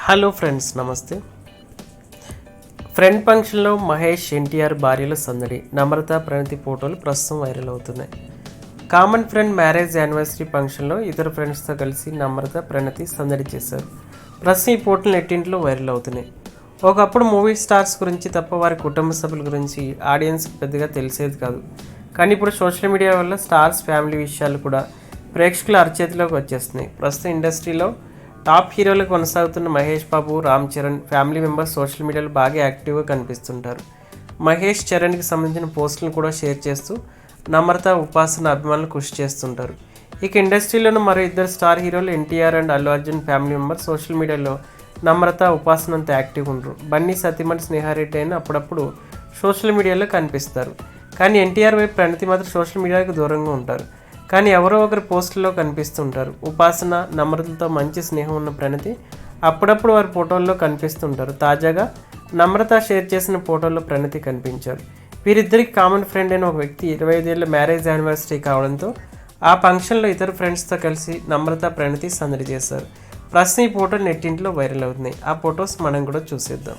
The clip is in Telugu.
హలో ఫ్రెండ్స్, నమస్తే. ఫ్రెండ్ ఫంక్షన్లో మహేష్ ఎన్టీఆర్ భార్యల సందడి. నమ్రత ప్రణతి ఫోటోలు ప్రస్తుతం వైరల్ అవుతున్నాయి. కామన్ ఫ్రెండ్ మ్యారేజ్ యానివర్సరీ ఫంక్షన్లో ఇతర ఫ్రెండ్స్తో కలిసి నమ్రత ప్రణతి సందడి చేశారు. ప్రస్తుతం ఈ ఫోటోలు నెట్టింట్లో వైరల్ అవుతున్నాయి. ఒకప్పుడు మూవీ స్టార్స్ గురించి తప్ప వారి కుటుంబ సభ్యుల గురించి ఆడియన్స్కి పెద్దగా తెలిసేది కాదు. కానీ ఇప్పుడు సోషల్ మీడియా వల్ల స్టార్స్ ఫ్యామిలీ విషయాలు కూడా ప్రేక్షకుల అరచేతిలోకి వచ్చేస్తున్నాయి. ప్రస్తుతం ఇండస్ట్రీలో టాప్ హీరోలు కొనసాగుతున్న Mahesh Babu, Ram Charan family members social మీడియాలో బాగా యాక్టివ్గా కనిపిస్తుంటారు. మహేష్ చరణ్కి సంబంధించిన పోస్టులను కూడా షేర్ చేస్తూ నమ్రత, ఉపాసన అభిమానులు కృషి చేస్తుంటారు. ఇక ఇండస్ట్రీలోని మరో ఇద్దరు స్టార్ హీరోలు NTR and Allu Arjun family members social మీడియాలో నమ్రత, ఉపాసన అంత యాక్టివ్గా ఉండరు. బన్నీ సతీమణి స్నేహారెడ్డి అయినా అప్పుడప్పుడు సోషల్ మీడియాలో కనిపిస్తారు. కానీ ఎన్టీఆర్ వైపు ప్రణతి మాత్రం సోషల్ మీడియాకు దూరంగా ఉంటారు. కానీ ఎవరో ఒకరు పోస్టుల్లో కనిపిస్తుంటారు. ఉపాసన, నమ్రతలతో మంచి స్నేహం ఉన్న ప్రణతి అప్పుడప్పుడు వారి ఫోటోల్లో కనిపిస్తుంటారు. తాజాగా నమ్రత షేర్ చేసిన ఫోటోల్లో ప్రణతి కనిపించారు. వీరిద్దరికి కామన్ ఫ్రెండ్ అయిన ఒక వ్యక్తి 25 ఏళ్ల మ్యారేజ్ యానివర్సరీ కావడంతో ఆ ఫంక్షన్లో ఇతర ఫ్రెండ్స్తో కలిసి నమ్రత, ప్రణతి సందడి చేశారు. ప్రస్తుతం ఈ ఫోటోలు నెట్టింట్లో వైరల్ అవుతున్నాయి. ఆ ఫొటోస్ మనం కూడా చూసేద్దాం.